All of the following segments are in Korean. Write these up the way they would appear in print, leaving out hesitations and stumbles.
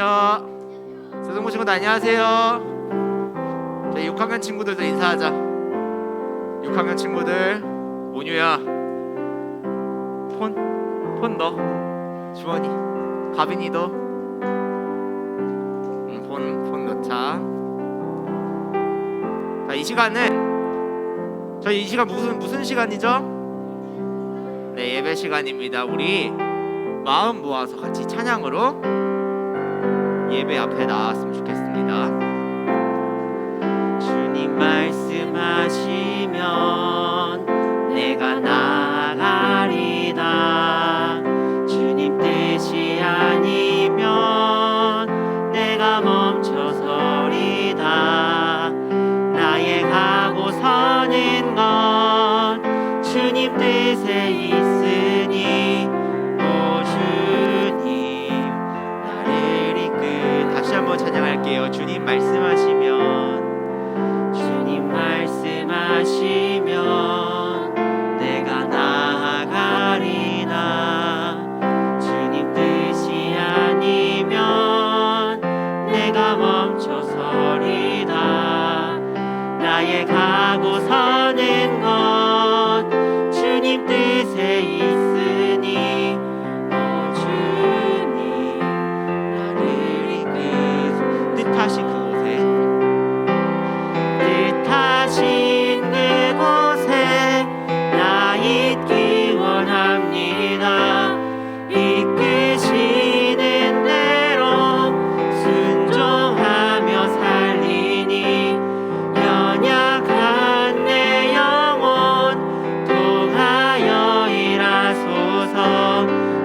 안녕하세요. 서동모 친구들 안녕하세요. 저희 6학년 친구들도 인사하자. 6학년 친구들, 온유야 폰 넣어. 주원이, 가빈이도 폰 넣자. 자, 이 시간은 저희 이 시간 무슨 시간이죠? 네, 예배 시간입니다. 우리 마음 모아서 같이 찬양으로 예배 앞에 나왔으면 좋겠습니다. 주님 말씀하시면 내가 나아가리다. 주님 뜻이 아니면 내가 멈춰서리다. 나의 가고 서는 건 주님 뜻에 있으니 오 주님 나를 이끌. 다시 한번 찬양할게요. 주님 말씀하시면 내가 나아가리다. 주님 뜻이 아니면 내가 멈춰서리다. 나의 가고 서는 건 주님 뜻에 있으니 오 주님 나를 이끌. 뜻하신 그곳에 나 있기 원합니다. 이끄시는 대로 순종하며 살리니 연약한 내 영혼 통하여 일하소서.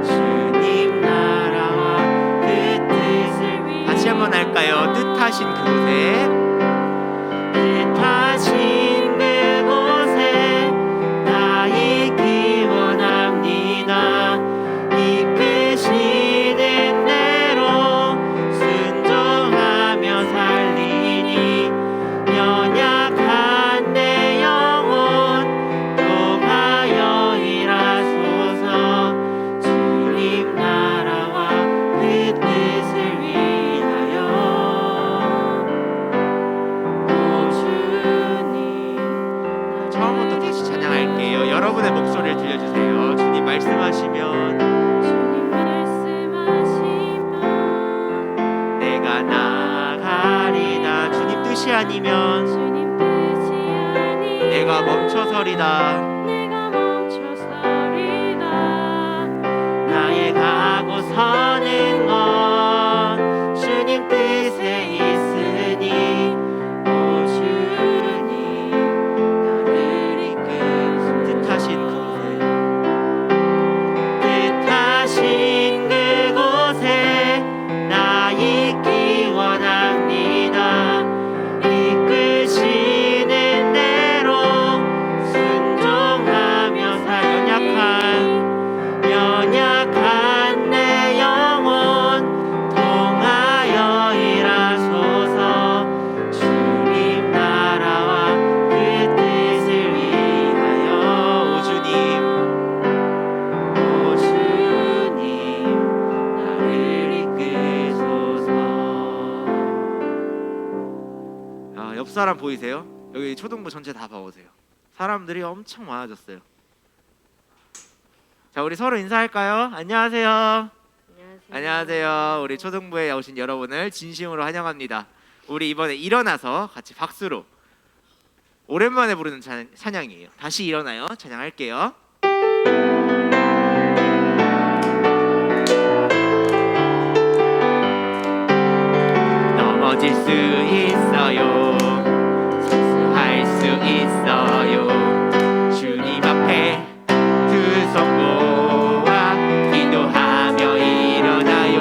주님 나라와 그 뜻을 위해. 다시 한번 할까요? 뜻하신 그곳에 나 있기 원합니다. 이끄시는 대로 순종하며 살리니 연약한 내 영혼 통하여 일하소서. 주님 나라와 그 뜻을 위하여. 처음부터 다시 찬양할게요. 여러분의 목소리를 들려주세요. 주님 말씀하시면 내가 나아가리다. 주님 뜻이 아니면 내가 멈춰서리다. 나의 가고 서는 건 주님 뜻에 있으니 오 주님 나를 이끌. 뜻하신 그곳에 나 있기 원합니다. 이끄시는 대로 순종하며 연약한 내 영혼 통하여 일하소서. 주님 나라와 그 뜻을 위하여. 오 주님 나를 이끄소서. 옆 사람 보이세요? 여기 초등부 전체 다 봐보세요. 사람들이 엄청 많아졌어요. 자, 우리 서로 인사할까요? 안녕하세요. 안녕하세요. 우리 초등부에 오신 여러분을 진심으로 환영합니다. 우리 이번에 일어나서 같이 박수로 오랜만에 부르는 찬양이에요. 다시 일어나요. 찬양할게요. 넘어질 수 있어요. 실수할 수 있어요. 주님 앞에 두 손 모아 기도하며 일어나요.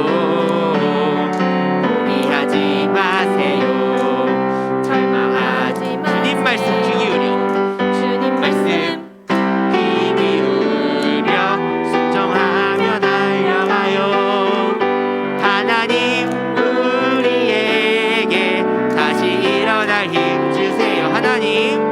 포기하지 마세요. 절망하지 마세요. 주님 말씀 귀 기울여. 주님 말씀 귀 기울여 순종하며 달려가요. 하나님 우리에게 다시 일어날 힘 주세요. 하나님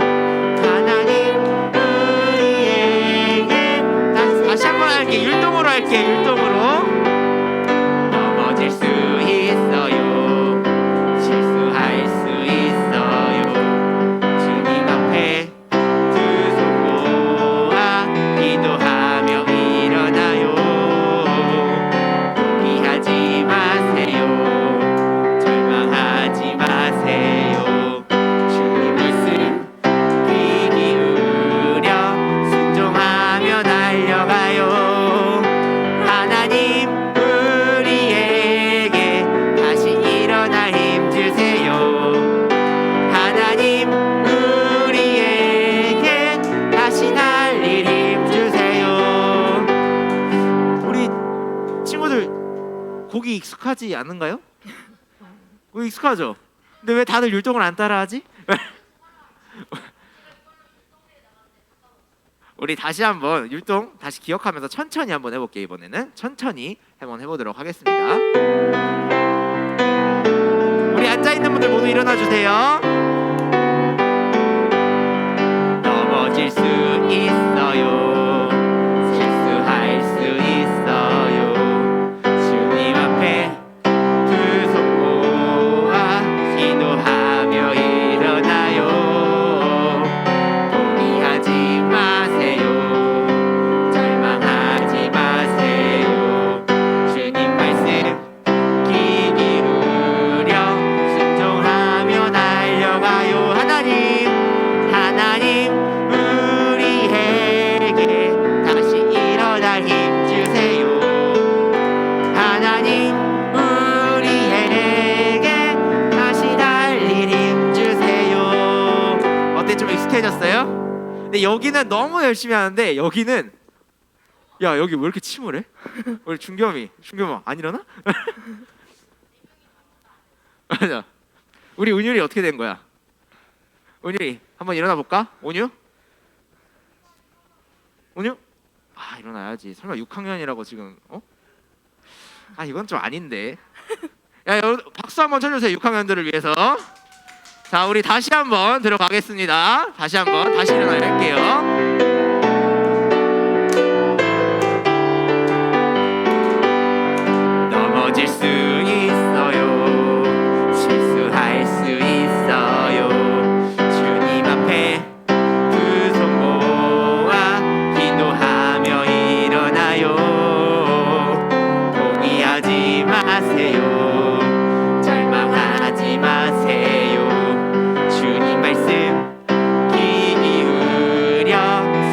익숙하지 않은가요? 익숙하죠? 근데 왜 다들 율동을 안 따라하지? 우리 다시 한번 율동 다시 기억하면서 천천히 한번 해볼게요. 이번에는 천천히 한번 해보도록 하겠습니다. 우리 앉아있는 분들 모두 일어나 주세요. 넘어질 수 있어요. 실수할 수 있어요. 주님 앞에 두 손 모아 기도하며 일어나요. 포기하지 마세요. 절망하지 마세요. 주님 말씀 귀 기울여 순종하며 달려가요. 하나님 우리에게 다시 일어날 힘 주세요. 하나님 우리에게 다시 달릴 힘 주세요. 어때? 좀 익숙해졌어요? 근데 여기는 너무 열심히 하는데 여기는 야 여기 왜 이렇게 침울해? 우리 준겸아 안 일어나? 맞아. 우리 은율이 어떻게 된 거야? 은율이 한번 일어나 볼까? 온유? 아 일어나야지. 설마 6학년이라고 지금 아 이건 좀 아닌데. 야 여러분 박수 한번 쳐주세요. 6학년들을 위해서. 자 우리 다시 한번 들어가겠습니다. 다시 일어나야 할게요. 넘어질 수 있어요. 실수할 수 있어요. 주님 앞에 두 손 모아 기도하며 일어나요. 포기하지 마세요. 절망하지 마세요. 주님 말씀 귀 기울여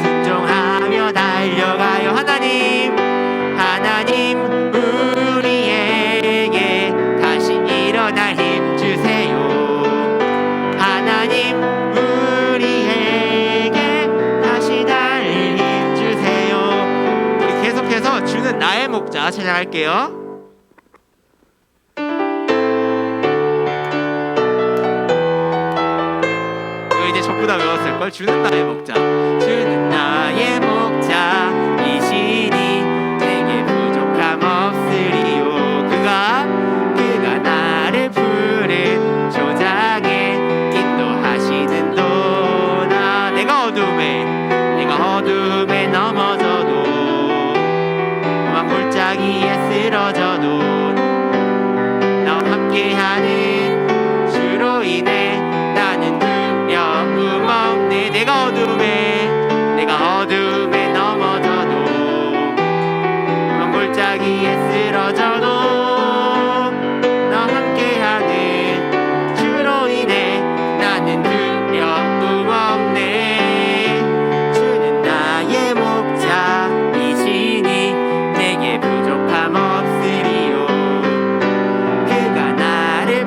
순종하며 달려가요. 하나님 우리에게 다시 일어날 힘 주세요. 하나님 우리에게 다시 달릴 힘 주세요. 우리 계속해서 주는 나의 목자 찬양할게요. 이거 이제 전부 다 외웠을걸? 주는 나의 목자. 주는 나의 목자이시니 내게 부족함 없으리요. 그가 나를 푸른 조장에 인도하시는 도나. 내가 어둠에 넘어져도 막 골짜기에 쓰러져도 나와 함께하는 주로 인해 나는 두려움 없네. 내가 어둠에 넘어져도 막 골짜기에 쓰러져도 나와 함께하는 주로 인해 나는 두려움 없네. 주는 나의 목자이시니 내게 부족함 없으리요. 그가 나를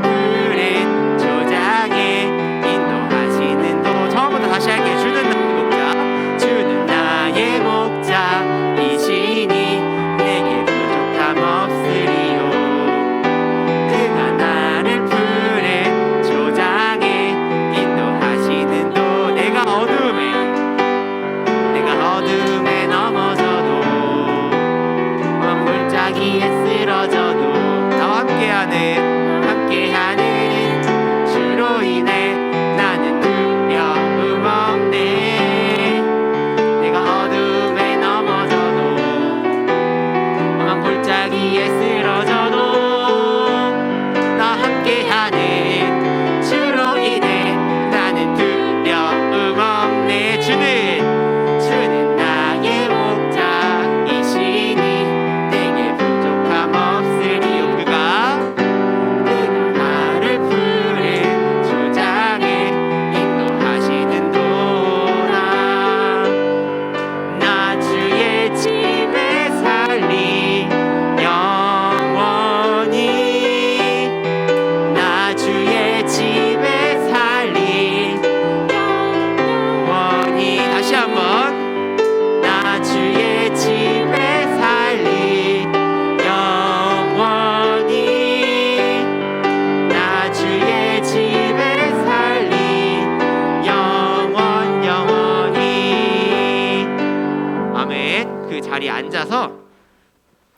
앉아서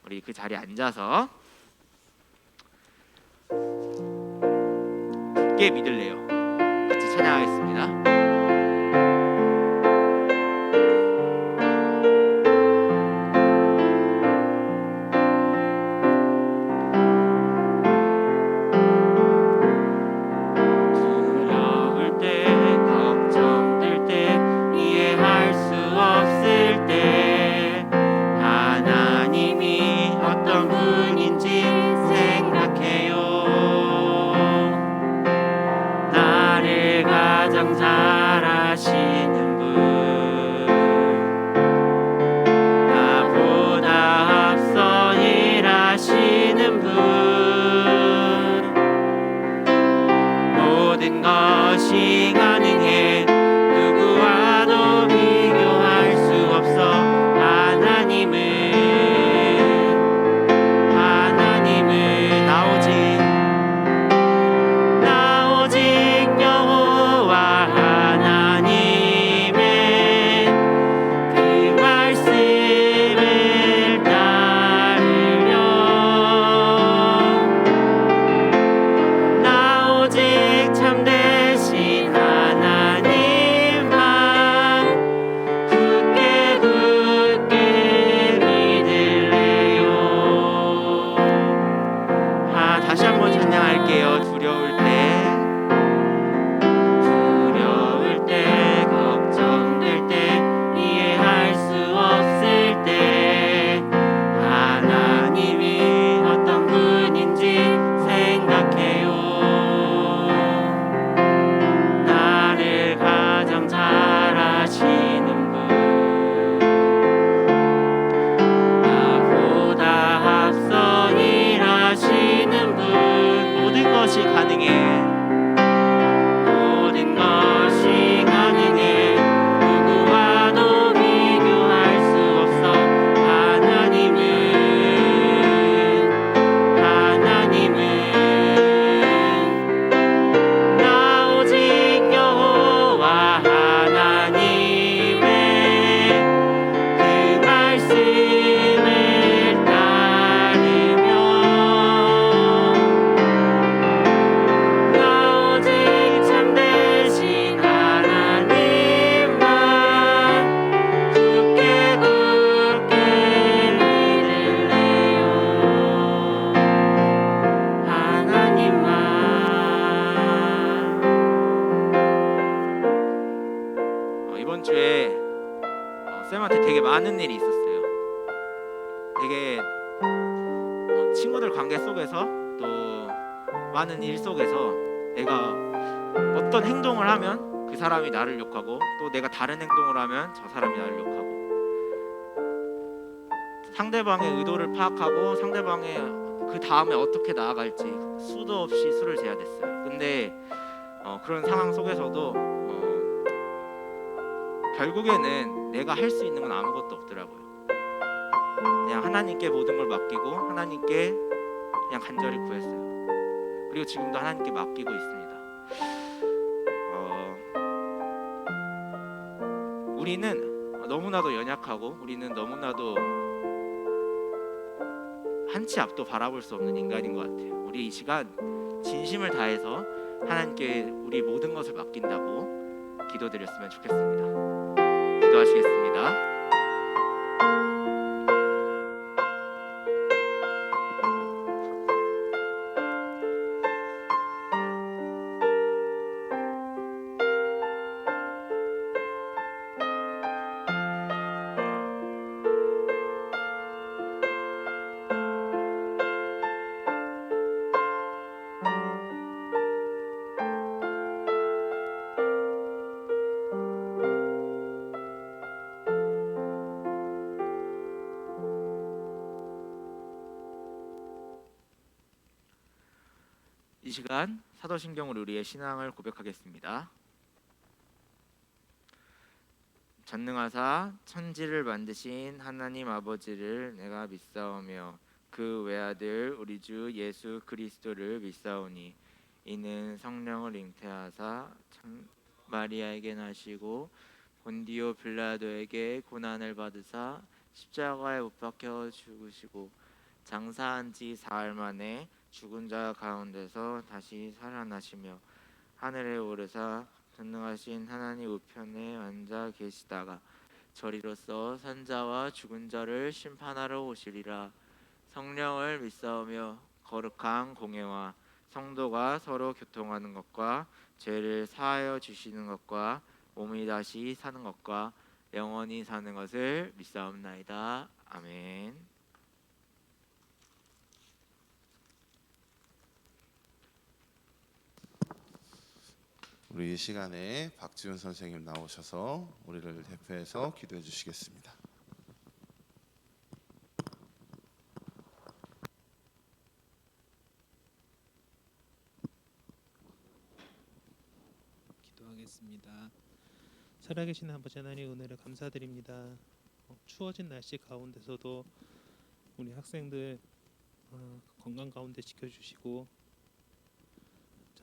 우리 그 자리에 앉아서 굳게 믿을래요. 같이 찬양하겠습니다. 이번 주에 쌤한테 되게 많은 일이 있었어요. 되게 친구들 관계 속에서 또 많은 일 속에서 내가 어떤 행동을 하면 그 사람이 나를 욕하고 또 내가 다른 행동을 하면 저 사람이 나를 욕하고 상대방의 의도를 파악하고 상대방의 그 다음에 어떻게 나아갈지 수도 없이 수를 재야 됐어요. 근데 그런 상황 속에서도 결국에는 내가 할 수 있는 건 아무것도 없더라고요. 그냥 하나님께 모든 걸 맡기고 하나님께 그냥 간절히 구했어요. 그리고 지금도 하나님께 맡기고 있습니다. 우리는 너무나도 연약하고 우리는 너무나도 한치 앞도 바라볼 수 없는 인간인 것 같아요. 우리 이 시간 진심을 다해서 하나님께 우리 모든 것을 맡긴다고 기도드렸으면 좋겠습니다. 기도하시겠습니다. 이 시간 사도신경으로 우리의 신앙을 고백하겠습니다. 전능하사 천지를 만드신 하나님 아버지를 내가 믿사오며 그 외아들 우리 주 예수 그리스도를 믿사오니 이는 성령을 잉태하사 마리아에게 나시고 본디오 빌라도에게 고난을 받으사 십자가에 못 박혀 죽으시고 장사한 지 사흘 만에 죽은 자 가운데서 다시 살아나시며 하늘에 오르사 전능하신 하나님 우편에 앉아 계시다가 저리로서 산자와 죽은 자를 심판하러 오시리라. 성령을 믿사오며 거룩한 공예와 성도가 서로 교통하는 것과 죄를 사하여 주시는 것과 몸이 다시 사는 것과 영원히 사는 것을 믿사옵나이다. 아멘. 우리 이 시간에 박지훈 선생님 나오셔서 우리를 대표해서 기도해 주시겠습니다. 기도하겠습니다. 살아계신 아버지 하나님 은혜를 감사드립니다. 추워진 날씨 가운데서도 우리 학생들 건강 가운데 지켜주시고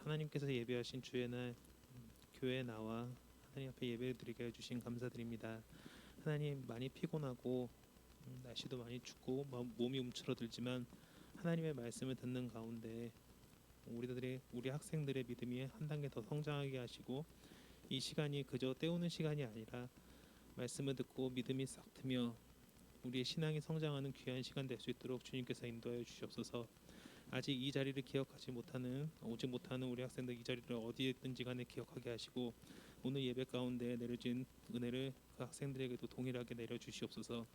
하나님께서 예배하신 주의 날 교회에 나와 하나님 앞에 예배드리게 해주신 감사드립니다. 하나님 많이 피곤하고 날씨도 많이 춥고 몸이 움츠러들지만 하나님의 말씀을 듣는 가운데 우리 학생들의 믿음이 한 단계 더 성장하게 하시고 이 시간이 그저 때우는 시간이 아니라 말씀을 듣고 믿음이 싹 트며 우리의 신앙이 성장하는 귀한 시간 될 수 있도록 주님께서 인도하여 주시옵소서. 아직 이 자리를 기억하지 못하는 오지 못하는 우리 학생들 이 자리를 어디에 있든지 간에 기억하게 하시고 오늘 예배 가운데 내려진 은혜를 그 학생들에게도 동일하게 내려주시옵소서.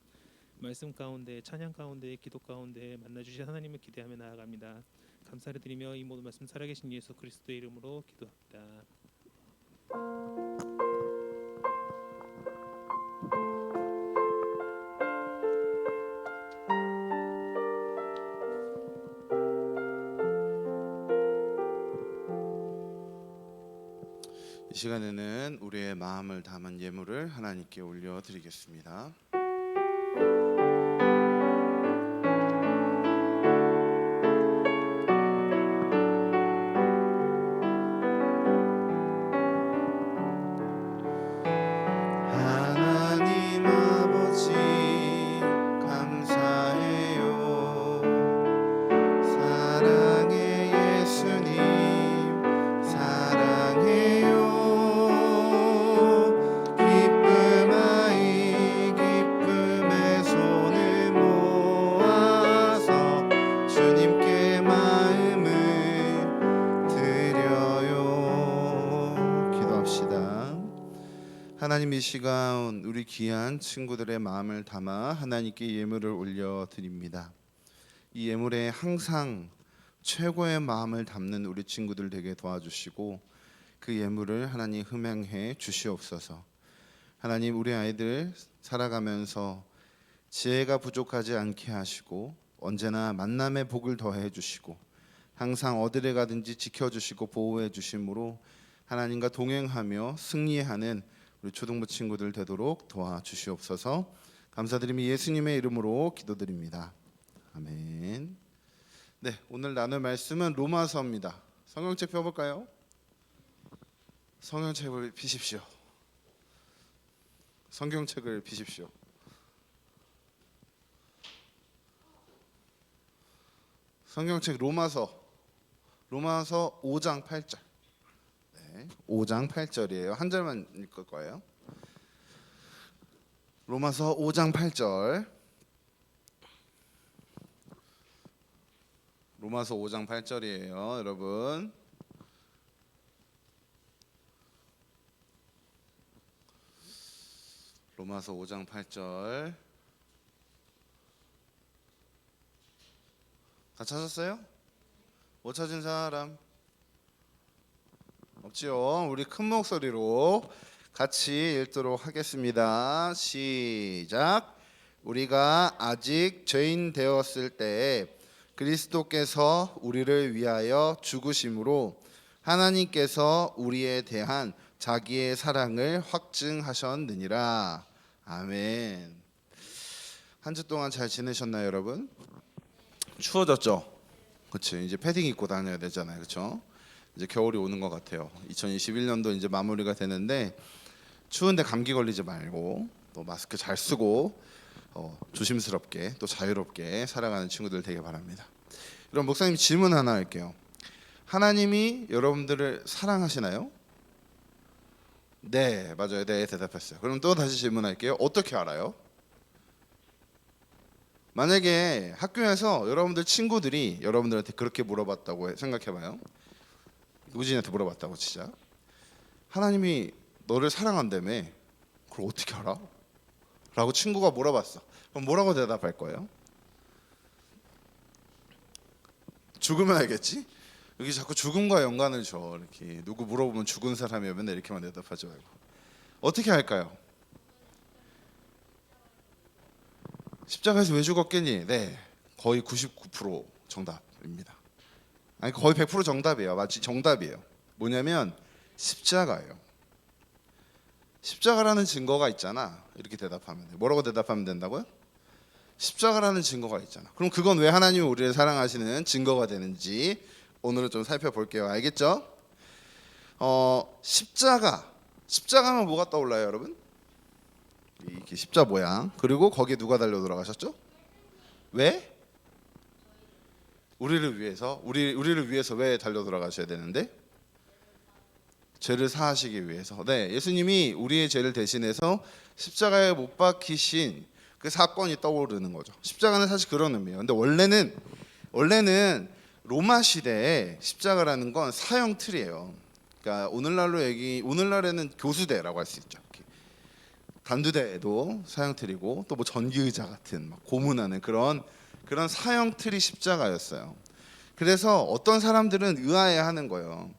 말씀 가운데 찬양 가운데 기도 가운데 만나주신 하나님을 기대하며 나아갑니다. 감사를 드리며 이 모든 말씀 살아계신 예수 그리스도의 이름으로 기도합니다. 이 시간에는 우리의 마음을 담은 예물을 하나님께 올려드리겠습니다. 하나님 아버지 감사해요. 사랑의 예수님 사랑해요. 기쁨하이 기쁨의 손을 모아서 주님께 마음을 드려요. 기도합시다. 하나님, 이 시간 우리 귀한 친구들의 마음을 담아 하나님께 예물을 올려드립니다. 이 예물에 항상 최고의 마음을 담는 우리 친구들 되게 도와주시고 그 예물을 하나님 흠양해 주시옵소서. 하나님, 우리 아이들 살아가면서 지혜가 부족하지 않게 하시고 언제나 만남의 복을 더해 주시고 항상 어디를 가든지 지켜주시고 보호해 주심으로 하나님과 동행하며 승리하는 우리 초등부 친구들 되도록 도와주시옵소서. 감사드리며 예수님의 이름으로 기도드립니다. 아멘. 네, 오늘 나눌 말씀은 로마서입니다. 성경책 펴볼까요? 성경책을 피십시오. 성경책을 피십시오. 성경책 로마서 5장 8절. 5장 8절이에요. 한 절만 읽을 거예요. 로마서 5장 8절. 로마서 5장 8절이에요, 여러분. 로마서 5장 8절. 다 찾았어요? 못 찾은 사람? 없지요. 우리 큰 목소리로 같이 읽도록 하겠습니다. 시작. 우리가 아직 죄인 되었을 때 그리스도께서 우리를 위하여 죽으심으로 하나님께서 우리에 대한 자기의 사랑을 확증하셨느니라. 아멘. 한 주 동안 잘 지내셨나요, 여러분? 추워졌죠? 그렇죠. 이제 패딩 입고 다녀야 되잖아요, 그렇죠? 이제 겨울이 오는 것 같아요. 2021년도 이제 마무리가 되는데 추운데 감기 걸리지 말고 또 마스크 잘 쓰고 조심스럽게 또 자유롭게 살아가는 친구들 되길 바랍니다. 그럼 목사님 질문 하나 할게요. 하나님이 여러분들을 사랑하시나요? 네, 맞아요. 네, 대답했어요. 그럼 또 다시 질문할게요. 어떻게 알아요? 만약에 학교에서 여러분들 친구들이 여러분들한테 그렇게 물어봤다고 생각해봐요. 우진이한테 물어봤다고 진짜. 하나님이 너를 사랑한다며. 그걸 어떻게 알아? 라고 친구가 물어봤어. 그럼 뭐라고 대답할 거예요? 죽으면 알겠지? 여기 자꾸 죽음과 연관을 줘. 이렇게 누구 물어보면 죽은 사람이면 맨날 이렇게만 대답하지 말고. 어떻게 할까요? 십자가에서 왜 죽었겠니? 네, 거의 99% 정답입니다. 아니 거의 100% 정답이에요. 마치 정답이에요. 뭐냐면 십자가예요. 십자가라는 증거가 있잖아. 이렇게 대답하면 돼. 뭐라고 대답하면 된다고요? 십자가라는 증거가 있잖아. 그럼 그건 왜 하나님이 우리를 사랑하시는 증거가 되는지 오늘은 좀 살펴볼게요. 알겠죠? 십자가면 뭐가 떠올라요, 여러분? 이게 십자 모양. 그리고 거기에 누가 달려 돌아가셨죠? 왜? 우리를 위해서. 우리를 위해서 왜 달려 돌아가셔야 되는데? 죄를 사하시기 위해서. 네, 예수님이 우리의 죄를 대신해서 십자가에 못 박히신 그 사건이 떠오르는 거죠. 십자가는 사실 그런 의미예요. 근데 원래는 로마 시대에 십자가라는 건 사형 틀이에요. 그러니까 오늘날에는 교수대라고 할 수 있죠. 단두대에도 사형 틀이고 또 뭐 전기의자 같은 막 고문하는 그런 사형 틀이 십자가였어요. 그래서 어떤 사람들은 의아해하는 거예요.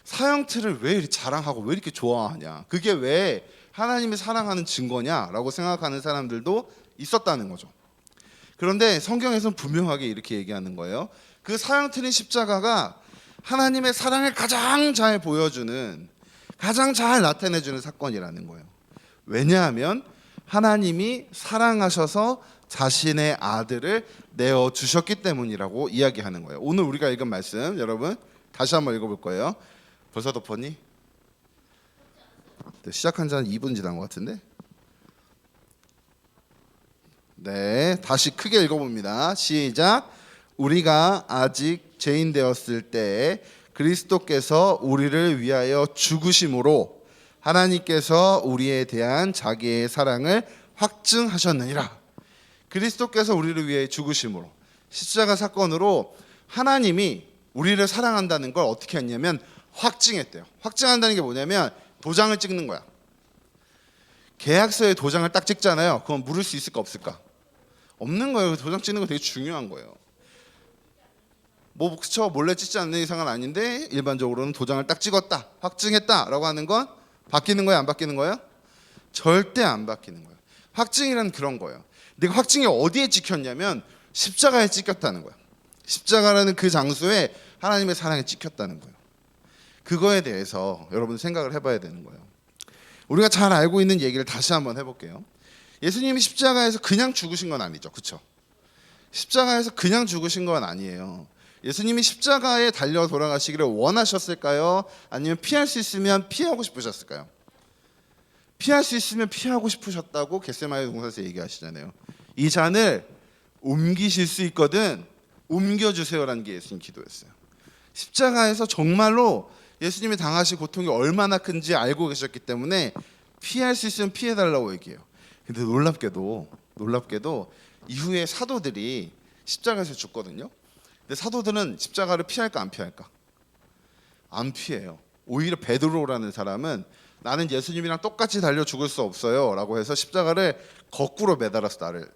사형 틀을 왜 이렇게 자랑하고 왜 이렇게 좋아하냐? 그게 왜 하나님이 사랑하는 증거냐라고 생각하는 사람들도 있었다는 거죠. 그런데 성경에서는 분명하게 이렇게 얘기하는 거예요. 그 사형 틀인 십자가가 하나님의 사랑을 가장 잘 보여주는, 가장 잘 나타내주는 사건이라는 거예요. 왜냐하면 하나님이 사랑하셔서 자신의 아들을 내어 주셨기 때문이라고 이야기하는 거예요. 오늘 우리가 읽은 말씀 여러분 다시 한번 읽어볼 거예요. 벌써 덮었니? 네, 시작한 지 한 2분 지난 것 같은데. 네, 다시 크게 읽어봅니다. 시작. 우리가 아직 죄인 되었을 때 그리스도께서 우리를 위하여 죽으심으로 하나님께서 우리에 대한 자기의 사랑을 확증하셨느니라. 그리스도께서 우리를 위해 죽으심으로, 십자가 사건으로 하나님이 우리를 사랑한다는 걸 어떻게 했냐면 확증했대요. 확증한다는 게 뭐냐면 도장을 찍는 거야. 계약서에 도장을 딱 찍잖아요. 그건 물을 수 있을까 없을까? 없는 거예요. 도장 찍는 거 되게 중요한 거예요. 뭐 그쵸, 몰래 찍지 않는 이상은 아닌데 일반적으로는 도장을 딱 찍었다, 확증했다라고 하는 건 바뀌는 거예요, 안 바뀌는 거예요? 절대 안 바뀌는 거예요. 확증이란 그런 거예요. 근데 그 확증이 어디에 찍혔냐면 십자가에 찍혔다는 거예요. 십자가라는 그 장소에 하나님의 사랑이 찍혔다는 거예요. 그거에 대해서 여러분 생각을 해봐야 되는 거예요. 우리가 잘 알고 있는 얘기를 다시 한번 해볼게요. 예수님이 십자가에서 그냥 죽으신 건 아니죠, 그렇죠? 십자가에서 그냥 죽으신 건 아니에요. 예수님이 십자가에 달려 돌아가시기를 원하셨을까요? 아니면 피할 수 있으면 피하고 싶으셨을까요? 피할 수 있으면 피하고 싶으셨다고 겟세마네 동산에서 얘기하시잖아요. 이 잔을 옮기실 수 있거든 옮겨주세요라는 게 예수님 기도였어요. 십자가에서 정말로 예수님이 당하신 고통이 얼마나 큰지 알고 계셨기 때문에 피할 수 있으면 피해달라고 얘기해요. 근데 놀랍게도 이후에 사도들이 십자가에서 죽거든요. 근데 사도들은 십자가를 피할까 안 피할까? 안 피해요. 오히려 베드로라는 사람은 나는 예수님이랑 똑같이 달려 죽을 수 없어요 라고 해서 십자가를 거꾸로 매달아서 나를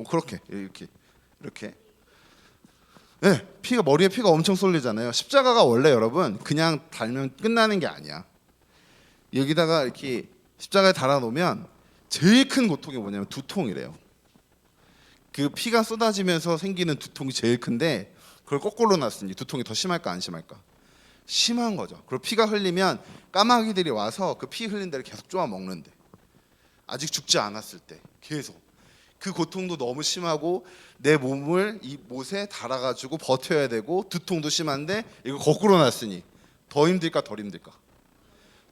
그렇게 이렇게 네, 머리에 피가 엄청 쏠리잖아요. 십자가가 원래 여러분 그냥 달면 끝나는 게 아니야. 여기다가 이렇게 십자가에 달아놓으면 제일 큰 고통이 뭐냐면 두통이래요. 그 피가 쏟아지면서 생기는 두통이 제일 큰데 그걸 거꾸로 놨으니 두통이 더 심할까 안 심할까? 심한 거죠. 그리고 피가 흘리면 까마귀들이 와서 그 피 흘린 데를 계속 쪼아 먹는데 아직 죽지 않았을 때 계속 그 고통도 너무 심하고 내 몸을 이 못에 달아가지고 버텨야 되고 두통도 심한데 이거 거꾸로 놨으니 더 힘들까 덜 힘들까?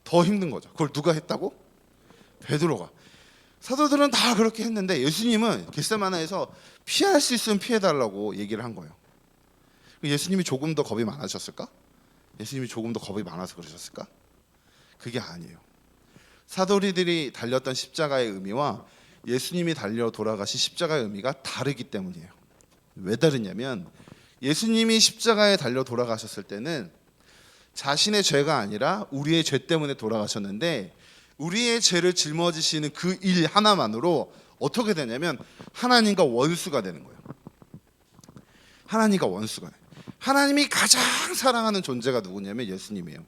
더 힘든 거죠. 그걸 누가 했다고? 베드로가. 사도들은 다 그렇게 했는데 예수님은 겟세마네에서 피할 수 있으면 피해달라고 얘기를 한 거예요. 예수님이 조금 더 겁이 많으셨을까? 예수님이 조금 더 겁이 많아서 그러셨을까? 그게 아니에요. 사도리들이 달렸던 십자가의 의미와 예수님이 달려 돌아가신 십자가의 의미가 다르기 때문이에요. 왜 다르냐면 예수님이 십자가에 달려 돌아가셨을 때는 자신의 죄가 아니라 우리의 죄 때문에 돌아가셨는데, 우리의 죄를 짊어지시는 그 일 하나만으로 어떻게 되냐면 하나님과 원수가 되는 거예요. 하나님과 원수가 돼요. 하나님이 가장 사랑하는 존재가 누구냐면 예수님이에요.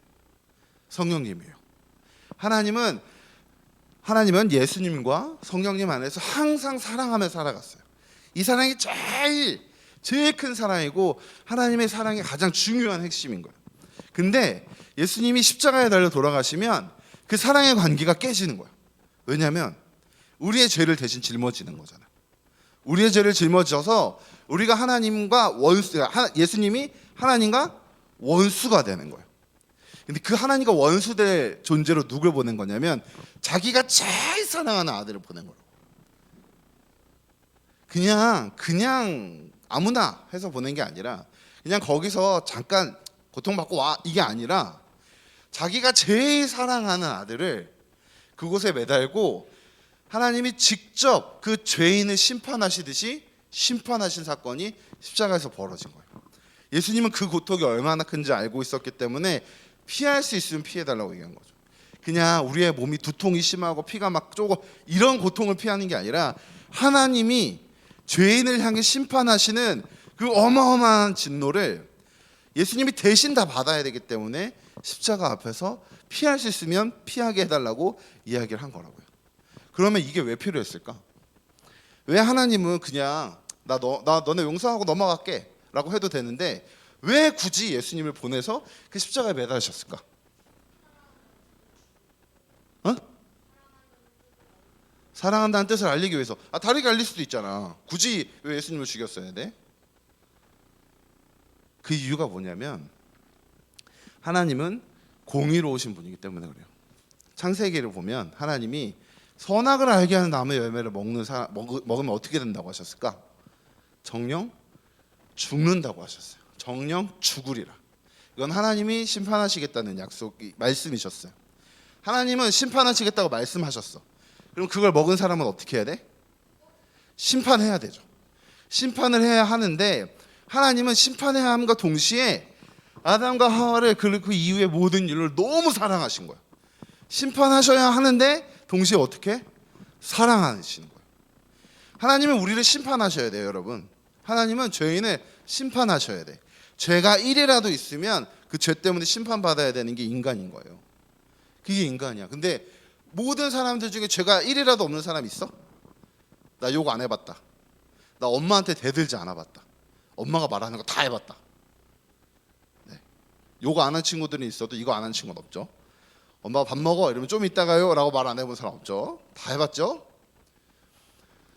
성령님이에요. 하나님은 예수님과 성령님 안에서 항상 사랑하며 살아갔어요. 이 사랑이 제일 큰 사랑이고 하나님의 사랑이 가장 중요한 핵심인 거예요. 근데 예수님이 십자가에 달려 돌아가시면 그 사랑의 관계가 깨지는 거예요. 왜냐하면 우리의 죄를 대신 짊어지는 거잖아요. 우리의 죄를 짊어져서 우리가 예수님이 하나님과 원수가 되는 거예요. 근데 그 하나님과 원수될 존재로 누굴 보낸 거냐면 자기가 제일 사랑하는 아들을 보낸 거예요. 그냥 아무나 해서 보낸 게 아니라 그냥 거기서 잠깐 고통받고 와, 이게 아니라 자기가 제일 사랑하는 아들을 그곳에 매달고 하나님이 직접 그 죄인을 심판하시듯이 심판하신 사건이 십자가에서 벌어진 거예요. 예수님은 그 고통이 얼마나 큰지 알고 있었기 때문에 피할 수 있으면 피해달라고 얘기한 거죠. 그냥 우리의 몸이 두통이 심하고 피가 막 쪼고 이런 고통을 피하는 게 아니라 하나님이 죄인을 향해 심판하시는 그 어마어마한 진노를 예수님이 대신 다 받아야 되기 때문에 십자가 앞에서 피할 수 있으면 피하게 해달라고 이야기를 한 거라고요. 그러면 이게 왜 필요했을까? 왜 하나님은 그냥 나 너네 용서하고 넘어갈게 라고 해도 되는데 왜 굳이 예수님을 보내서 그 십자가에 매달으셨을까? 사랑한다는 뜻을 알리기 위해서. 다르게 알릴 수도 있잖아. 굳이 왜 예수님을 죽였어야 돼? 그 이유가 뭐냐면 하나님은 공의로우신 분이기 때문에 그래요. 창세기를 보면 하나님이 선악을 알게 하는 나무의 열매를 먹으면 어떻게 된다고 하셨을까? 정령 죽는다고 하셨어요. 정령 죽으리라. 이건 하나님이 심판하시겠다는 말씀이셨어요. 하나님은 심판하시겠다고 말씀하셨어. 그럼 그걸 먹은 사람은 어떻게 해야 돼? 심판해야 되죠. 심판을 해야 하는데 하나님은 심판해야 함과 동시에 아담과 하와를 그 이후의 모든 인류를 너무 사랑하신 거예요. 심판하셔야 하는데 동시에 어떻게? 사랑하시는 거예요. 하나님은 우리를 심판하셔야 돼요, 여러분. 하나님은 죄인을 심판하셔야 돼. 죄가 1이라도 있으면 그 죄 때문에 심판받아야 되는 게 인간인 거예요. 그게 인간이야. 근데 모든 사람들 중에 죄가 1이라도 없는 사람 있어? 나 욕 안 해봤다. 나 엄마한테 대들지 않아봤다. 엄마가 말하는 거 다 해봤다. 네. 욕 안 한 친구들이 있어도 이거 안 한 친구는 없죠. 엄마가 밥 먹어 이러면 좀 이따가요 라고 말 안 해본 사람 없죠. 다 해봤죠.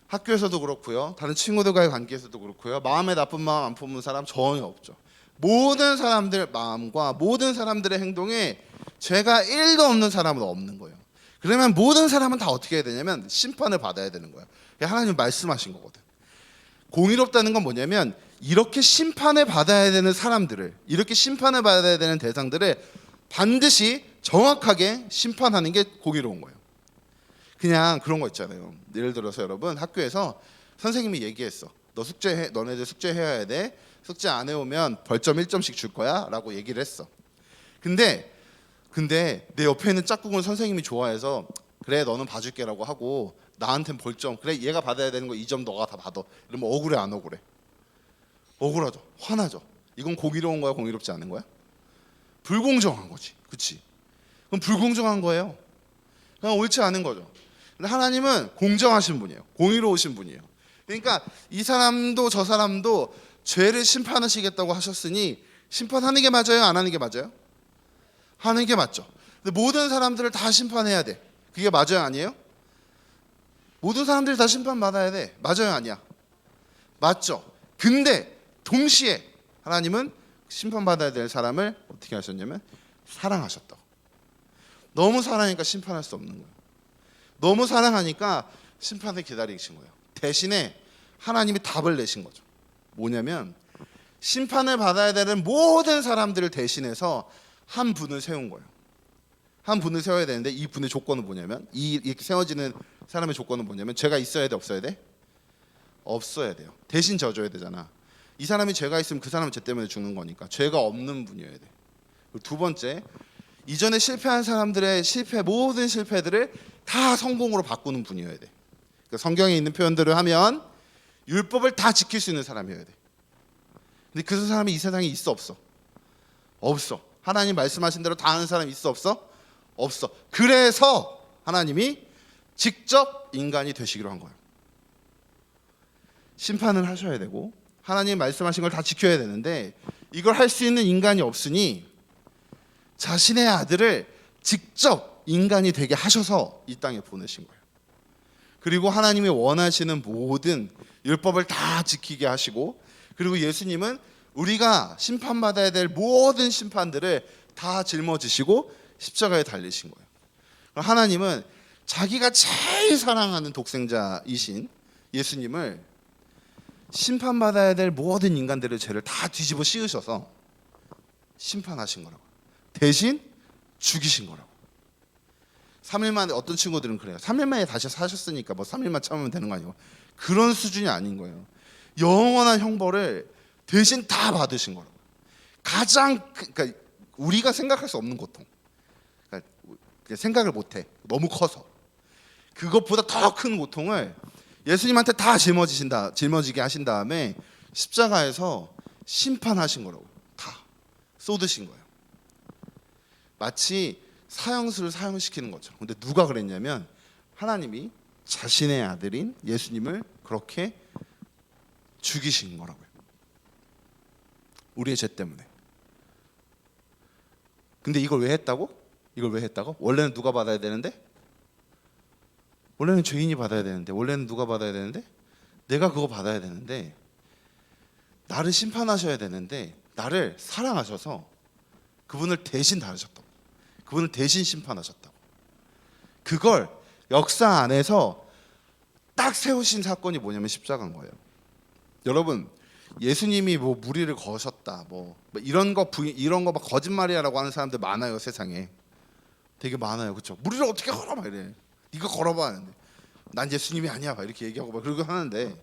학교에서도 그렇고요, 다른 친구들과의 관계에서도 그렇고요, 마음에 나쁜 마음 안 품은 사람 전혀 없죠. 모든 사람들 마음과 모든 사람들의 행동에 죄가 1도 없는 사람은 없는 거예요. 그러면 모든 사람은 다 어떻게 해야 되냐면 심판을 받아야 되는 거예요. 하나님 말씀하신 거거든. 공의롭다는 건 뭐냐면 이렇게 심판을 받아야 되는 사람들을, 이렇게 심판을 받아야 되는 대상들을 반드시 정확하게 심판하는 게 공의로운 거예요. 그냥 그런 거 있잖아요. 예를 들어서 여러분 학교에서 선생님이 얘기했어. 너네들 숙제해야 돼. 숙제 안 해오면 벌점 1점씩 줄 거야 라고 얘기를 했어. 근데 내 옆에 있는 짝꿍은 선생님이 좋아해서 그래 너는 봐줄게 라고 하고 나한텐 벌점, 그래 얘가 받아야 되는 거 2점 너가 다 받아. 이러면 억울해 안 억울해? 억울하죠. 화나죠. 이건 공의로운 거야 공의롭지 않은 거야? 불공정한 거지. 그치? 그럼 불공정한 거예요. 그냥 옳지 않은 거죠. 근데 하나님은 공정하신 분이에요. 공의로우신 분이에요. 그러니까 이 사람도 저 사람도 죄를 심판하시겠다고 하셨으니 심판하는 게 맞아요? 안 하는 게 맞아요? 하는 게 맞죠. 근데 모든 사람들을 다 심판해야 돼. 그게 맞아요? 아니에요? 모든 사람들이 다 심판받아야 돼. 맞아요? 아니야? 맞죠. 근데 동시에 하나님은 심판받아야 될 사람을 어떻게 하셨냐면 사랑하셨다고. 너무 사랑하니까 심판할 수 없는 거예요. 너무 사랑하니까 심판을 기다리신 거예요. 대신에 하나님이 답을 내신 거죠. 뭐냐면 심판을 받아야 되는 모든 사람들을 대신해서 한 분을 세운 거예요. 한 분을 세워야 되는데 이 분의 조건은 뭐냐면 이렇게 세워지는 사람의 조건은 뭐냐면 죄가 있어야 돼, 없어야 돼? 없어야 돼요. 대신 져줘야 되잖아. 이 사람이 죄가 있으면 그 사람은 죄 때문에 죽는 거니까 죄가 없는 분이어야 돼. 그리고 두 번째, 이전에 실패한 사람들의 모든 실패들을 다 성공으로 바꾸는 분이어야 돼. 그러니까 성경에 있는 표현들을 하면 율법을 다 지킬 수 있는 사람이어야 돼. 근데 그 사람이 이 세상에 있어, 없어? 없어. 하나님 말씀하신 대로 다 하는 사람이 있어, 없어? 없어. 그래서 하나님이 직접 인간이 되시기로 한 거예요. 심판을 하셔야 되고 하나님 말씀하신 걸 다 지켜야 되는데 이걸 할 수 있는 인간이 없으니 자신의 아들을 직접 인간이 되게 하셔서 이 땅에 보내신 거예요. 그리고 하나님이 원하시는 모든 율법을 다 지키게 하시고, 그리고 예수님은 우리가 심판받아야 될 모든 심판들을 다 짊어지시고 십자가에 달리신 거예요. 하나님은 자기가 제일 사랑하는 독생자이신 예수님을 심판받아야 될 모든 인간들의 죄를 다 뒤집어 씌우셔서 심판하신 거라고. 대신 죽이신 거라고. 3일 만에, 어떤 친구들은 그래요. 3일 만에 다시 사셨으니까 뭐 3일만 참으면 되는 거 아니고, 그런 수준이 아닌 거예요. 영원한 형벌을 대신 다 받으신 거라고. 가장 그러니까 우리가 생각할 수 없는 고통. 그러니까 생각을 못 해. 너무 커서. 그것보다 더 큰 고통을 예수님한테 다 짊어지게 하신 다음에 십자가에서 심판하신 거라고. 다 쏟으신 거예요. 마치 사형수를 사형시키는 것처럼. 근데 누가 그랬냐면 하나님이 자신의 아들인 예수님을 그렇게 죽이신 거라고요. 우리의 죄 때문에. 근데 이걸 왜 했다고? 원래는 누가 받아야 되는데? 원래는 죄인이 받아야 되는데, 원래는 누가 받아야 되는데? 내가 그거 받아야 되는데, 나를 심판하셔야 되는데, 나를 사랑하셔서 그분을 대신 다루셨다고. 그분을 대신 심판하셨다고. 그걸 역사 안에서 딱 세우신 사건이 뭐냐면 십자가인 거예요. 여러분, 예수님이 뭐 무리를 거셨다, 뭐 이런 거 막 거짓말이야라고 하는 사람들 많아요, 세상에. 되게 많아요, 그렇죠? 무리를 어떻게 걸어 막 이래. 네가 걸어봐 하는데, 난 예수님이 아니야 막 이렇게 얘기하고 막 그러고 하는데,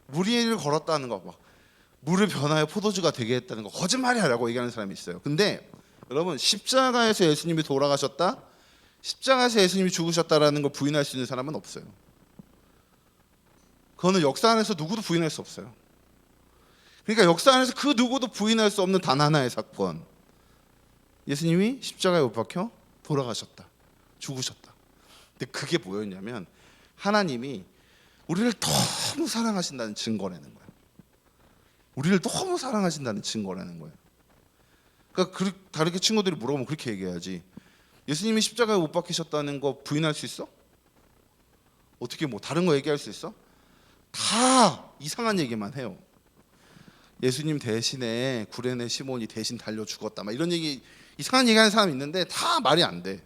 무리를 걸었다는 거, 막 물을 변하여 포도주가 되게 했다는 거 거짓말이야라고 얘기하는 사람이 있어요. 근데 여러분, 십자가에서 예수님이 돌아가셨다, 십자가에서 예수님이 죽으셨다라는 걸 부인할 수 있는 사람은 없어요. 그거는 역사 안에서 누구도 부인할 수 없어요. 그러니까 역사 안에서 그 누구도 부인할 수 없는 단 하나의 사건. 예수님이 십자가에 못 박혀 돌아가셨다, 죽으셨다. 근데 그게 뭐였냐면 하나님이 우리를 너무 사랑하신다는 증거라는 거예요. 우리를 너무 사랑하신다는 증거라는 거예요. 그러니까 다르게 친구들이 물어보면 그렇게 얘기해야지. 예수님이 십자가에 못 박히셨다는 거 부인할 수 있어? 어떻게 뭐 다른 거 얘기할 수 있어? 다 이상한 얘기만 해요. 예수님 대신에 구레네 시몬이 대신 달려 죽었다, 막 이런 얘기, 이상한 얘기하는 사람이 있는데 다 말이 안 돼.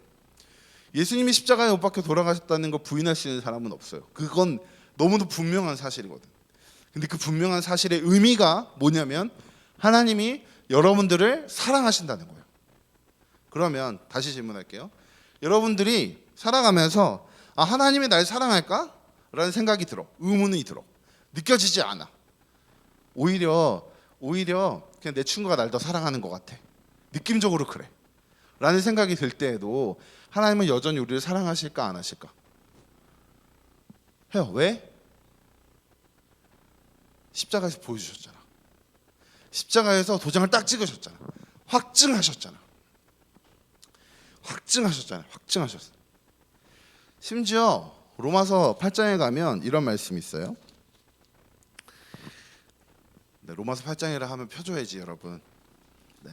예수님이 십자가에 못 박혀 돌아가셨다는 거 부인할 수 있는 사람은 없어요. 그건 너무도 분명한 사실이거든. 근데 그 분명한 사실의 의미가 뭐냐면 하나님이 여러분들을 사랑하신다는 거예요. 그러면 다시 질문할게요. 여러분들이 살아가면서 하나님이 날 사랑할까? 라는 생각이 들어. 의문이 들어. 느껴지지 않아. 오히려 그냥 내 친구가 날 더 사랑하는 것 같아. 느낌적으로 그래. 라는 생각이 들 때에도 하나님은 여전히 우리를 사랑하실까, 안 하실까? 해요. 왜? 십자가에서 보여주셨잖아. 십자가에서 도장을 딱 찍으셨잖아. 확증하셨잖아. 확증하셨어. 심지어 로마서 8장에 가면 이런 말씀이 있어요. 네, 로마서 8장이라 하면 펴줘야지, 여러분. 네.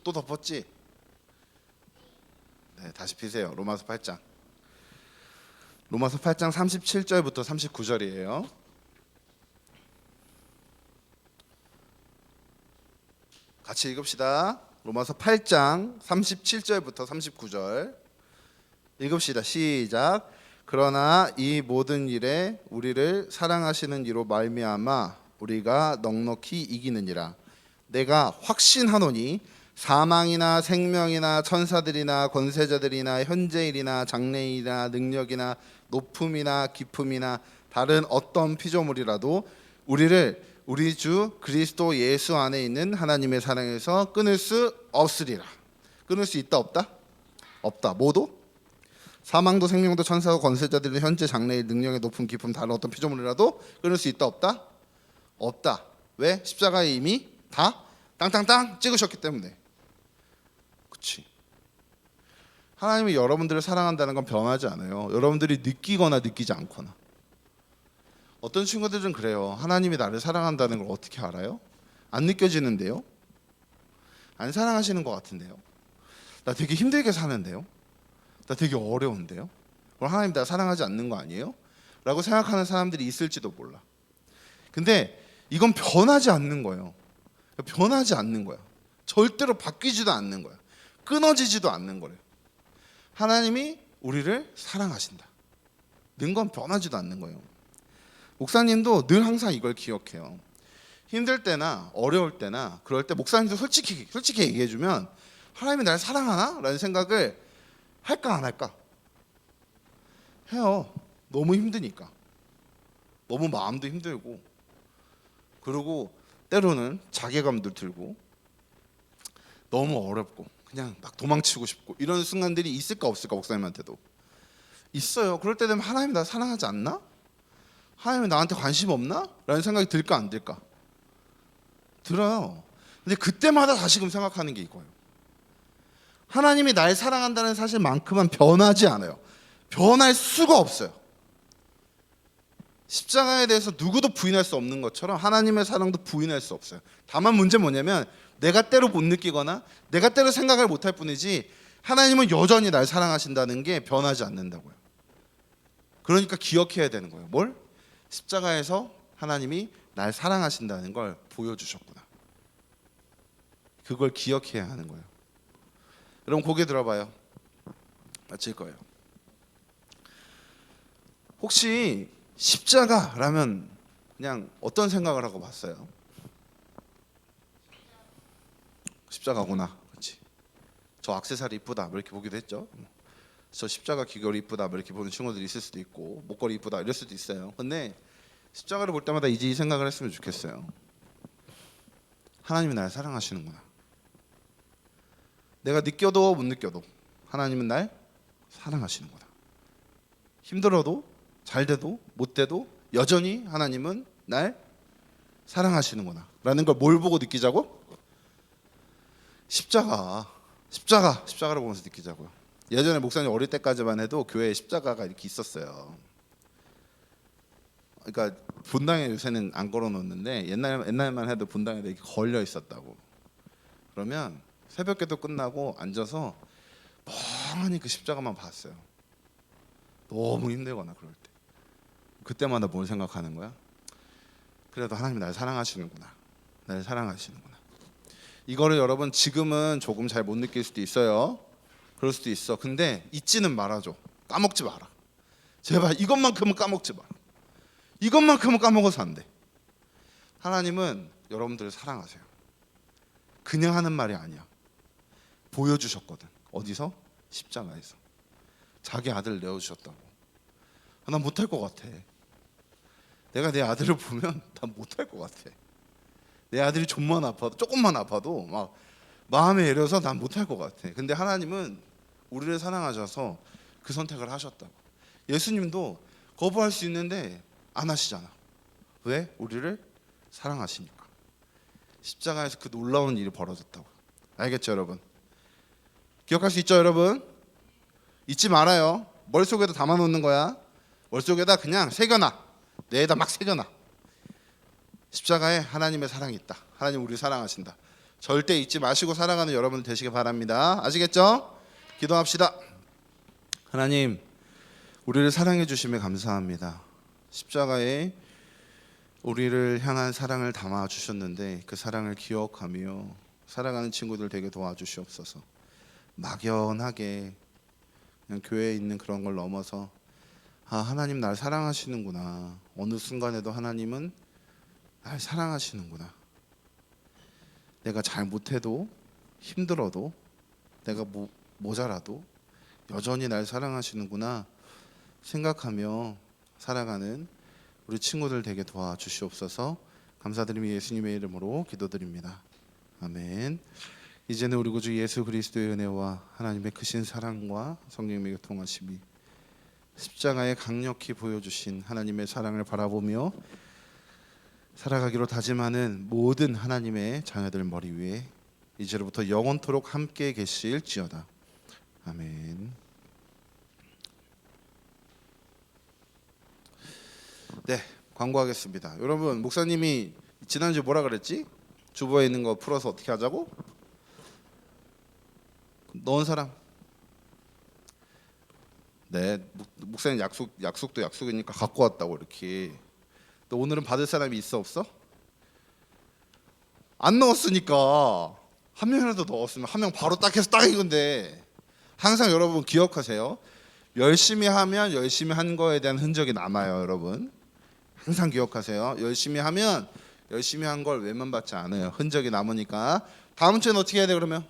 또 덮었지? 네, 다시 피세요. 로마서 8장. 로마서 8장 37절부터 39절이에요. 같이 읽읍시다. 로마서 8장 37절부터 39절 읽읍시다. 시작. 그러나 이 모든 일에 우리를 사랑하시는 이로 말미암아 우리가 넉넉히 이기느니라. 내가 확신하노니 사망이나 생명이나 천사들이나 권세자들이나 현재일이나 장래일이나 능력이나 높음이나 깊음이나 다른 어떤 피조물이라도 우리를 우리 주 그리스도 예수 안에 있는 하나님의 사랑에서 끊을 수 없으리라. 끊을 수 있다 없다? 없다. 모두? 사망도 생명도 천사도 권세자들이 현재 장래일 능력의 높음 깊음 다른 어떤 피조물이라도 끊을 수 있다 없다? 없다. 왜? 십자가에 이미 다 땅땅땅 찍으셨기 때문에. 그렇지. 하나님이 여러분들을 사랑한다는 건 변하지 않아요. 여러분들이 느끼거나 느끼지 않거나. 어떤 친구들은 그래요. 하나님이 나를 사랑한다는 걸 어떻게 알아요? 안 느껴지는데요? 안 사랑하시는 것 같은데요? 나 되게 힘들게 사는데요? 나 되게 어려운데요? 그럼 하나님 나 사랑하지 않는 거 아니에요? 라고 생각하는 사람들이 있을지도 몰라. 근데 이건 변하지 않는 거예요. 변하지 않는 거야. 절대로 바뀌지도 않는 거야. 끊어지지도 않는 거래요. 하나님이 우리를 사랑하신다. 는 건 변하지도 않는 거예요. 목사님도 늘 항상 이걸 기억해요. 힘들 때나 어려울 때나 그럴 때 목사님도 솔직히 얘기해주면 하나님이 나를 사랑하나? 라는 생각을 할까 안 할까? 해요. 너무 힘드니까. 너무 마음도 힘들고 그리고 때로는 자괴감도 들고 너무 어렵고 그냥 막 도망치고 싶고 이런 순간들이 있을까 없을까? 목사님한테도 있어요. 그럴 때 되면 하나님이 나 사랑하지 않나? 하나님이 나한테 관심 없나? 라는 생각이 들까 안 들까? 들어요. 근데 그때마다 다시금 생각하는 게 이거예요. 하나님이 날 사랑한다는 사실만큼은 변하지 않아요. 변할 수가 없어요. 십자가에 대해서 누구도 부인할 수 없는 것처럼 하나님의 사랑도 부인할 수 없어요. 다만 문제는 뭐냐면 내가 때로 못 느끼거나 내가 때로 생각을 못할 뿐이지 하나님은 여전히 날 사랑하신다는 게 변하지 않는다고요. 그러니까 기억해야 되는 거예요. 뭘? 십자가에서 하나님이 날 사랑하신다는 걸 보여주셨구나. 그걸 기억해야 하는 거예요. 여러분 고개 들어봐요. 마칠 거예요. 혹시 십자가라면 그냥 어떤 생각을 하고 봤어요? 십자가구나. 그렇지. 저 액세서리 이쁘다. 뭐 이렇게 보기도 했죠. 저 십자가 귀걸이 이쁘다. 뭐 이렇게 보는 친구들이 있을 수도 있고 목걸이 이쁘다 이럴 수도 있어요. 근데 십자가를 볼 때마다 이제 이 생각을 했으면 좋겠어요. 하나님이 날 사랑하시는구나. 내가 느껴도 못 느껴도 하나님은 날 사랑하시는구나. 힘들어도 잘 돼도 못 돼도 여전히 하나님은 날 사랑하시는구나 라는 걸 뭘 보고 느끼자고? 십자가를 보면서 느끼자고요. 예전에 목사님 어릴 때까지만 해도 교회에 십자가가 이렇게 있었어요. 그러니까 본당에 요새는 안 걸어놓는데 옛날만 해도 본당에 이렇게 걸려 있었다고. 그러면 새벽기도 끝나고 앉아서 멍하니 그 십자가만 봤어요. 너무 힘들거나 그럴 때. 그때마다 뭘 생각하는 거야? 그래도 하나님이 날 사랑하시는구나. 날 사랑하시는구나. 이거를 여러분 지금은 조금 잘 못 느낄 수도 있어요. 그럴 수도 있어. 근데 잊지는 말아줘. 까먹지 마라. 제발 이것만큼은 까먹지 마라. 이것만큼은 까먹어서 안 돼. 하나님은 여러분들을 사랑하세요. 그냥 하는 말이 아니야. 보여주셨거든. 어디서? 십자가에서. 자기 아들을 내어주셨다고. 난 못할 것 같아. 내가 내 아들을 보면 난 못할 것 같아. 내 아들이 조금만 아파도 막 마음에 애려서 난 못할 것 같아. 근데 하나님은 우리를 사랑하셔서 그 선택을 하셨다고. 예수님도 거부할 수 있는데 안 하시잖아. 왜? 우리를 사랑하시니까. 십자가에서 그 놀라운 일이 벌어졌다고. 알겠죠 여러분? 기억할 수 있죠 여러분? 잊지 말아요. 머릿속에다 담아놓는 거야. 머릿속에다 그냥 새겨놔. 뇌에다 막 새겨놔. 십자가에 하나님의 사랑이 있다. 하나님 우리를 사랑하신다. 절대 잊지 마시고 살아가는 여러분 되시길 바랍니다. 아시겠죠? 기도합시다. 하나님 우리를 사랑해 주심에 감사합니다. 십자가에 우리를 향한 사랑을 담아 주셨는데 그 사랑을 기억하며 살아가는 친구들 되게 도와주시옵소서. 막연하게 그냥 교회에 있는 그런 걸 넘어서 하나님 날 사랑하시는구나. 어느 순간에도 하나님은 날 사랑하시는구나. 내가 잘못해도 힘들어도 내가 모자라도 여전히 날 사랑하시는구나 생각하며 살아가는 우리 친구들 되게 도와주시옵소서. 감사드리며 예수님의 이름으로 기도드립니다. 아멘. 이제는 우리 구주 예수 그리스도의 은혜와 하나님의 크신 사랑과 성령님의 교통하심이 십자가에 강력히 보여주신 하나님의 사랑을 바라보며 살아가기로 다짐하는 모든 하나님의 자녀들 머리 위에 이제로부터 영원토록 함께 계실지어다. 아멘. 네, 광고하겠습니다. 여러분, 목사님이 지난주에 뭐라 그랬지? 주보에 있는 거 풀어서 어떻게 하자고? 넣은 사람. 네, 목사님 약속도 약속이니까 갖고 왔다고 이렇게. 너 오늘은 받을 사람이 있어 없어? 안 넣었으니까 한 명이라도 넣었으면 한 명 바로 딱 해서 딱 이건데. 항상 여러분 기억하세요. 열심히 하면 열심히 한 거에 대한 흔적이 남아요, 여러분. 항상 기억하세요. 열심히 하면 열심히 한 걸 외면받지 않아요. 흔적이 남으니까. 다음 주엔 어떻게 해야 돼 그러면?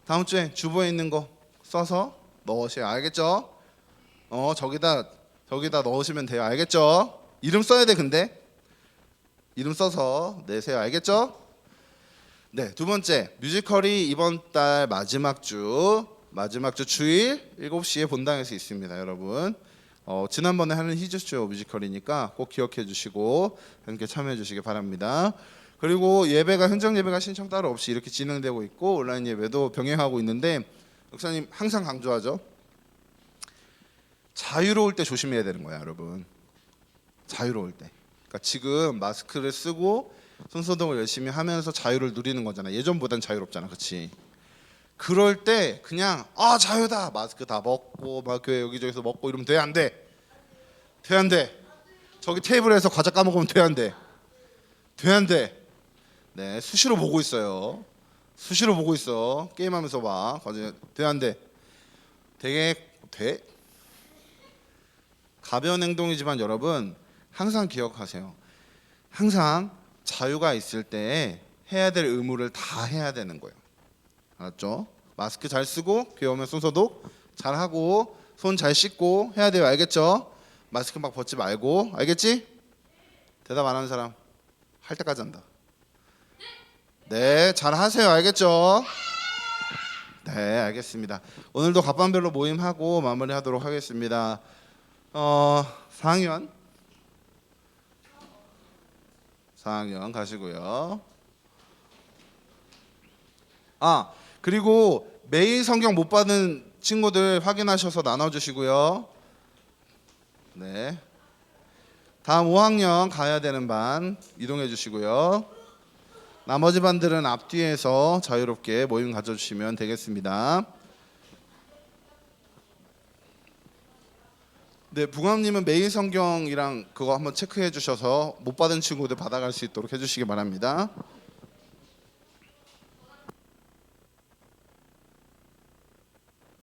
다음 주에 주보에 있는 거 써서 넣으세요. 알겠죠? 저기다 넣으시면 돼요. 알겠죠? 이름 써야 돼. 근데 이름 써서 내세요. 알겠죠? 네, 두 번째 뮤지컬이 이번 달 마지막 주 주일 7시에 본당에서 있습니다. 여러분 지난번에 하는 히즈쇼 뮤지컬이니까 꼭 기억해 주시고 함께 참여해 주시기 바랍니다. 그리고 예배가 현장 예배가 신청 따로 없이 이렇게 진행되고 있고 온라인 예배도 병행하고 있는데 목사님 항상 강조하죠. 자유로울 때 조심해야 되는 거야, 여러분. 자유로울 때. 그러니까 지금 마스크를 쓰고 손소독을 열심히 하면서 자유를 누리는 거잖아. 예전보단 자유롭잖아, 그렇지? 그럴 때 그냥 자유다 마스크 다 벗고 막 교회 여기저기서 먹고 이러면 돼, 안 돼? 돼, 안 돼? 저기 테이블에서 과자 까먹으면 돼, 안 돼? 돼, 안 돼? 네, 수시로 보고 있어요. 수시로 보고 있어. 게임하면서 봐. 과자 돼, 안 돼? 되게 돼? 가벼운 행동이지만 여러분 항상 기억하세요. 항상 자유가 있을 때 해야 될 의무를 다 해야 되는 거예요. 알았죠? 마스크 잘 쓰고 교회 오면 손소독 잘 하고 손 잘 씻고 해야 돼요. 알겠죠? 마스크 막 벗지 말고. 알겠지? 대답 안 하는 사람 할 때까지 한다. 네, 잘 하세요. 알겠죠? 네, 알겠습니다. 오늘도 갑반별로 모임하고 마무리하도록 하겠습니다. 4학년 가시고요. 그리고 매일 성경 못 받은 친구들 확인하셔서 나눠주시고요. 네. 다음 5학년 가야 되는 반 이동해 주시고요. 나머지 반들은 앞뒤에서 자유롭게 모임 가져주시면 되겠습니다. 네, 부감님은 매일 성경이랑 그거 한번 체크해 주셔서 못 받은 친구들 받아갈 수 있도록 해주시기 바랍니다.